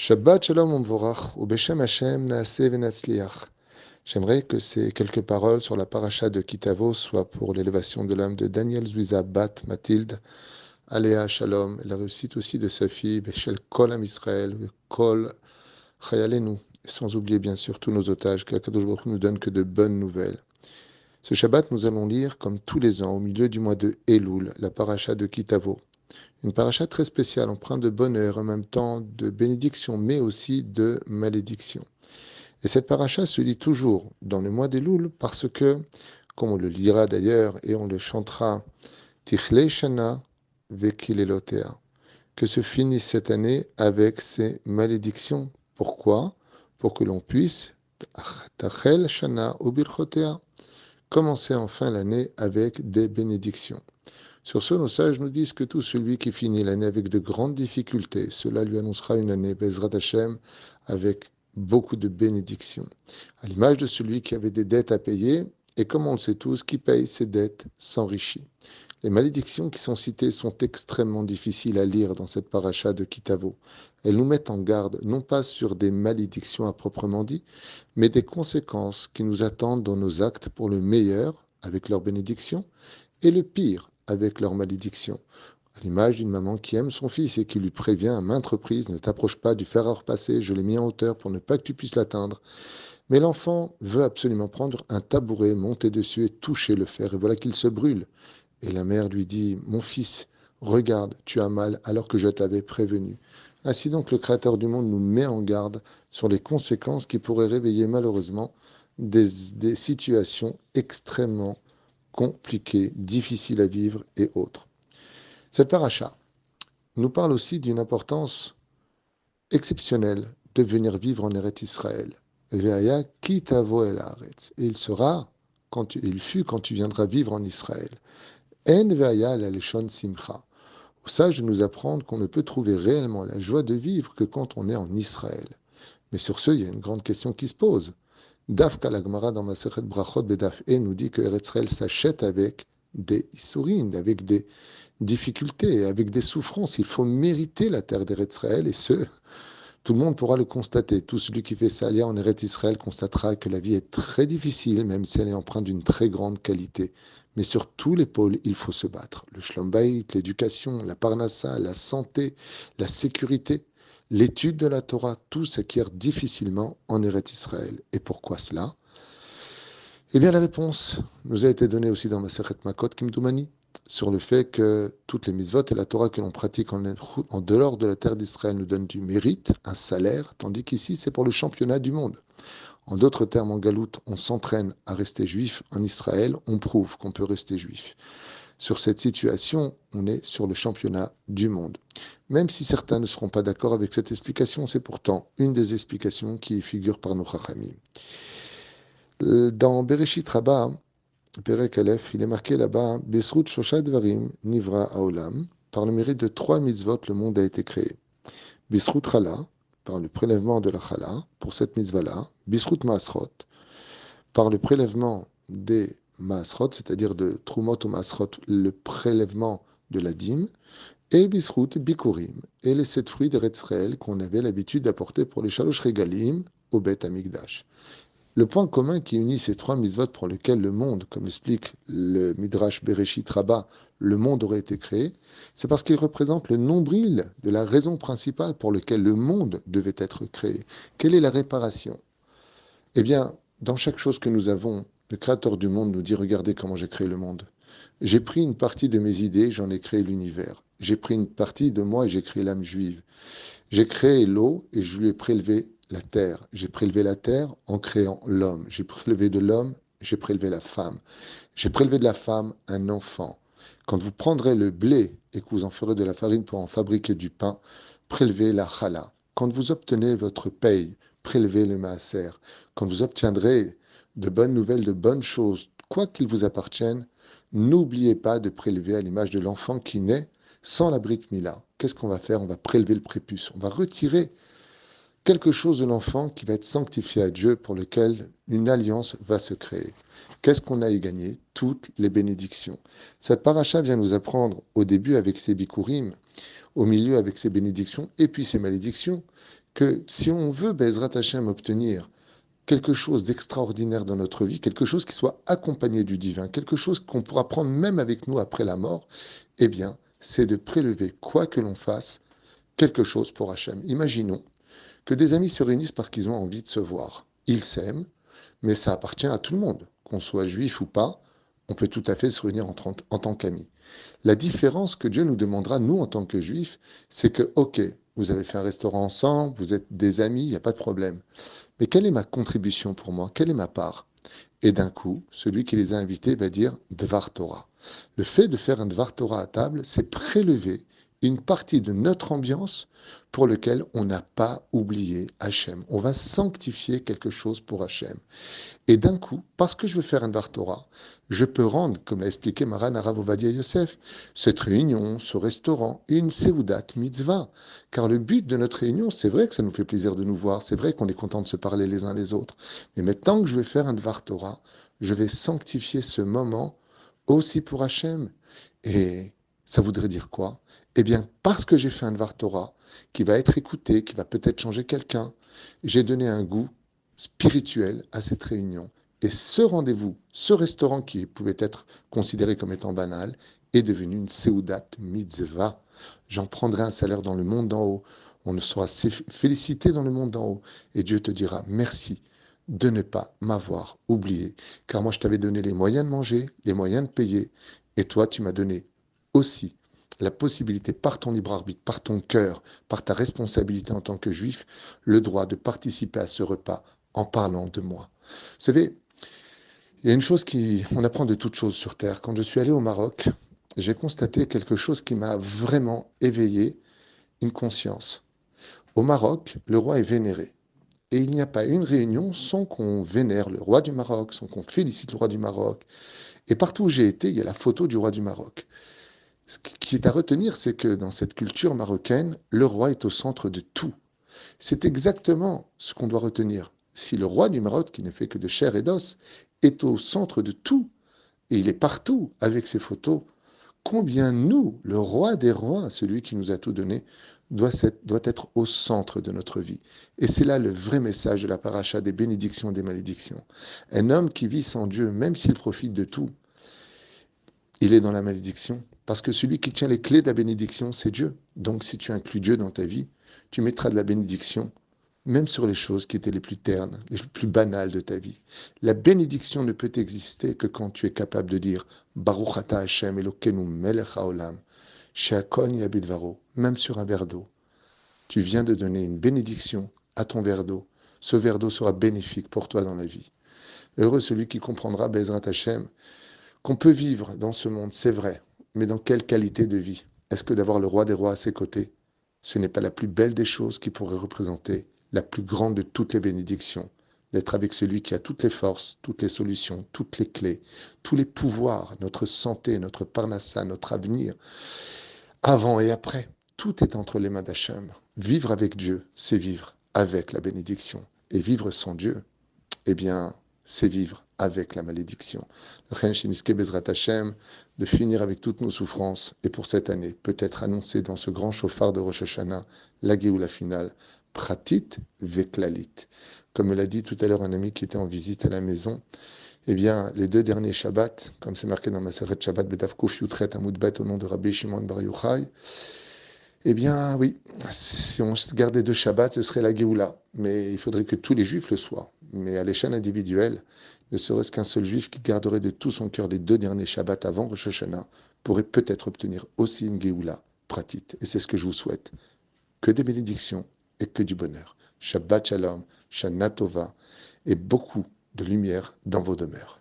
Shabbat Shalom Umvorach, ou Beshem Hashem Naaseh Venatzliach. J'aimerais que ces quelques paroles sur la paracha de Kitavo soient pour l'élévation de l'âme de Daniel Zouiza Bat Mathilde, Aléa Shalom, et la réussite aussi de sa fille, Beshel Kol Am Israël, Kol Chayalenu, et sans oublier bien sûr tous nos otages, que Akadosh Baruch Hu nous donne que de bonnes nouvelles. Ce Shabbat, nous allons lire, comme tous les ans, au milieu du mois de Elul, la paracha de Kitavo. Une paracha très spéciale, empreinte de bonheur, en même temps de bénédiction, mais aussi de malédiction. Et cette paracha se lit toujours dans le mois d'Elul parce que, comme on le lira d'ailleurs et on le chantera, Tichle Shana Vekilelotea, que se finisse cette année avec ces malédictions. Pourquoi? Pour que l'on puisse, Tachel Shana Ubirchotea, commencer enfin l'année avec des bénédictions. Sur ce, nos sages nous disent que tout celui qui finit l'année avec de grandes difficultés, cela lui annoncera une année Bezrat Hashem avec beaucoup de bénédictions. À l'image de celui qui avait des dettes à payer, et comme on le sait tous, qui paye ses dettes s'enrichit. Les malédictions qui sont citées sont extrêmement difficiles à lire dans cette paracha de Kitavo. Elles nous mettent en garde, non pas sur des malédictions à proprement dit, mais des conséquences qui nous attendent dans nos actes pour le meilleur, avec leurs bénédictions, et le pire, avec leur malédiction. À l'image d'une maman qui aime son fils et qui lui prévient à maintes reprises, ne t'approche pas du fer à repasser, je l'ai mis en hauteur pour ne pas que tu puisses l'atteindre. Mais l'enfant veut absolument prendre un tabouret, monter dessus et toucher le fer, et voilà qu'il se brûle. Et la mère lui dit, mon fils, regarde, tu as mal alors que je t'avais prévenu. Ainsi donc le Créateur du monde nous met en garde sur les conséquences qui pourraient réveiller malheureusement des situations extrêmement compliquées, difficiles à vivre et autres. Cette paracha nous parle aussi d'une importance exceptionnelle de venir vivre en Eretz Israël. Ve'aya ki tavo el haaretz. Et il fut quand tu viendras vivre en Israël. En ve'aya la leshon simcha. Au sage de nous apprendre qu'on ne peut trouver réellement la joie de vivre que quand on est en Israël. Mais sur ce, il y a une grande question qui se pose. Dafka la Gemara dans Masechet Brachot Bedaf E nous dit que Eretz Israël s'achète avec des issourim, avec des difficultés, avec des souffrances. Il faut mériter la terre d'Eretz Israël et tout le monde pourra le constater. Tout celui qui fait sa alia en Eretz Israël constatera que la vie est très difficile, même si elle est empreinte d'une très grande qualité. Mais sur tous les pôles, il faut se battre. Le shlom bayit, l'éducation, la parnassa, la santé, la sécurité, l'étude de la Torah, tout s'acquiert difficilement en Eretz Israël. Et pourquoi cela? Eh bien, la réponse nous a été donnée aussi dans Masechet Makot Kimdoumani, sur le fait que toutes les mitzvot et la Torah que l'on pratique en dehors de la terre d'Israël nous donnent du mérite, un salaire, tandis qu'ici, c'est pour le championnat du monde. En d'autres termes, en galoute, on s'entraîne à rester juif. En Israël, on prouve qu'on peut rester juif. Sur cette situation, on est sur le championnat du monde. Même si certains ne seront pas d'accord avec cette explication, c'est pourtant une des explications qui figure par nos chachamim. Dans Bereshit Rabbah, Perek Aleph, il est marqué là-bas Besrut Shosha Dvarim Nivra Haolam. Par le mérite de 3 mitzvot, le monde a été créé. Bisrut Chala, par le prélèvement de la Chala, pour cette mitzvah-là. Bisrut Maasrot, par le prélèvement des Maasrot, c'est-à-dire de Trumot ou Maasrot, le prélèvement de la dîme. Et Bisrut Bikurim, et les 7 fruits d'Eretz Israël qu'on avait l'habitude d'apporter pour les Shalosh Regalim au Beth Amikdash. Le point commun qui unit ces 3 mitzvot pour lesquels le monde, comme l'explique le Midrash Bereshit Rabbah, le monde aurait été créé, c'est parce qu'ils représentent le nombril de la raison principale pour laquelle le monde devait être créé. Quelle est la réparation? Eh bien, dans chaque chose que nous avons, le Créateur du monde nous dit, regardez comment j'ai créé le monde. J'ai pris une partie de mes idées, j'en ai créé l'univers. J'ai pris une partie de moi et j'ai créé l'âme juive. J'ai créé l'eau et je lui ai prélevé la terre. J'ai prélevé la terre en créant l'homme. J'ai prélevé de l'homme, j'ai prélevé la femme. J'ai prélevé de la femme un enfant. Quand vous prendrez le blé et que vous en ferez de la farine pour en fabriquer du pain, prélevez la chala. Quand vous obtenez votre paye, prélevez le maaser. Quand vous obtiendrez de bonnes nouvelles, de bonnes choses, quoi qu'il vous appartienne, n'oubliez pas de prélever à l'image de l'enfant qui naît sans la Brit Mila. Qu'est-ce qu'on va faire? On va prélever le prépuce. On va retirer quelque chose de l'enfant qui va être sanctifié à Dieu, pour lequel une alliance va se créer. Qu'est-ce qu'on a à y gagner? Toutes les bénédictions. Cette paracha vient nous apprendre au début avec ses bikurim, au milieu avec ses bénédictions et puis ses malédictions, que si on veut, Bezrat Hashem, obtenir quelque chose d'extraordinaire dans notre vie, quelque chose qui soit accompagné du divin, quelque chose qu'on pourra prendre même avec nous après la mort, eh bien, c'est de prélever, quoi que l'on fasse, quelque chose pour Hachem. Imaginons que des amis se réunissent parce qu'ils ont envie de se voir. Ils s'aiment, mais ça appartient à tout le monde. Qu'on soit juif ou pas, on peut tout à fait se réunir en tant qu'amis. La différence que Dieu nous demandera, nous, en tant que juifs, c'est que, ok, vous avez fait un restaurant ensemble, vous êtes des amis, il n'y a pas de problème. Mais quelle est ma contribution pour moi? Quelle est ma part? Et d'un coup, celui qui les a invités va dire Dvar Torah. Le fait de faire un Dvar Torah à table, c'est prélever une partie de notre ambiance pour lequel on n'a pas oublié Hachem. On va sanctifier quelque chose pour Hachem. Et d'un coup, parce que je veux faire un Dvar Torah, je peux rendre, comme l'a expliqué Maran Arav Ovadia Yosef, cette réunion, ce restaurant, une Seudat Mitzvah. Car le but de notre réunion, c'est vrai que ça nous fait plaisir de nous voir, c'est vrai qu'on est content de se parler les uns les autres. Mais maintenant que je vais faire un Dvar Torah, je vais sanctifier ce moment aussi pour Hachem. Et ça voudrait dire quoi? Eh bien, parce que j'ai fait un Dvar Torah, qui va être écouté, qui va peut-être changer quelqu'un, j'ai donné un goût spirituel à cette réunion. Et ce rendez-vous, ce restaurant qui pouvait être considéré comme étant banal, est devenu une Seudat Mitzvah. J'en prendrai un salaire dans le monde d'en haut. On ne sera félicité dans le monde d'en haut. Et Dieu te dira merci de ne pas m'avoir oublié. Car moi, je t'avais donné les moyens de manger, les moyens de payer. Et toi, tu m'as donné aussi la possibilité, par ton libre arbitre, par ton cœur, par ta responsabilité en tant que juif, le droit de participer à ce repas en parlant de moi. Vous savez, il y a une chose on apprend de toutes choses sur Terre. Quand je suis allé au Maroc, j'ai constaté quelque chose qui m'a vraiment éveillé une conscience. Au Maroc, le roi est vénéré. Et il n'y a pas une réunion sans qu'on vénère le roi du Maroc, sans qu'on félicite le roi du Maroc. Et partout où j'ai été, il y a la photo du roi du Maroc. Ce qui est à retenir, c'est que dans cette culture marocaine, le roi est au centre de tout. C'est exactement ce qu'on doit retenir. Si le roi du Maroc, qui ne fait que de chair et d'os, est au centre de tout, et il est partout avec ses photos, combien nous, le roi des rois, celui qui nous a tout donné, doit être au centre de notre vie. Et c'est là le vrai message de la paracha des bénédictions et des malédictions. Un homme qui vit sans Dieu, même s'il profite de tout, il est dans la malédiction. Parce que celui qui tient les clés de la bénédiction, c'est Dieu. Donc si tu inclus Dieu dans ta vie, tu mettras de la bénédiction, même sur les choses qui étaient les plus ternes, les plus banales de ta vie. La bénédiction ne peut exister que quand tu es capable de dire Baruch ata Hashem Elokeinu melech haolam, she'akol nהיה bidvaro, même sur un verre d'eau. Tu viens de donner une bénédiction à ton verre d'eau. Ce verre d'eau sera bénéfique pour toi dans la vie. Heureux celui qui comprendra, Bezrat Hashem, qu'on peut vivre dans ce monde, c'est vrai, mais dans quelle qualité de vie? Est-ce que d'avoir le roi des rois à ses côtés, ce n'est pas la plus belle des choses qui pourrait représenter la plus grande de toutes les bénédictions, d'être avec celui qui a toutes les forces, toutes les solutions, toutes les clés, tous les pouvoirs, notre santé, notre parnassa, notre avenir, avant et après. Tout est entre les mains d'Hachem. Vivre avec Dieu, c'est vivre avec la bénédiction. Et vivre sans Dieu, eh bien, c'est vivre avec la malédiction. De finir avec toutes nos souffrances et pour cette année, peut-être annoncer dans ce grand chauffard de Rosh Hashanah la Géoula finale, Pratit Veklalit. Comme me l'a dit tout à l'heure un ami qui était en visite à la maison, eh bien, les 2 derniers Shabbats, comme c'est marqué dans ma Maseret Shabbat Bedav Kuf Yutret Amoudbet au nom de Rabbi Shimon Bar Yochai, eh bien, oui, si on se gardait 2 Shabbats, ce serait la Géoula. Mais il faudrait que tous les Juifs le soient. Mais à l'échelle individuelle, ne serait-ce qu'un seul Juif qui garderait de tout son cœur les 2 derniers Shabbats avant Rosh Hashanah pourrait peut-être obtenir aussi une Géoula pratique. Et c'est ce que je vous souhaite. Que des bénédictions et que du bonheur. Shabbat Shalom, Shana Tova et beaucoup de lumière dans vos demeures.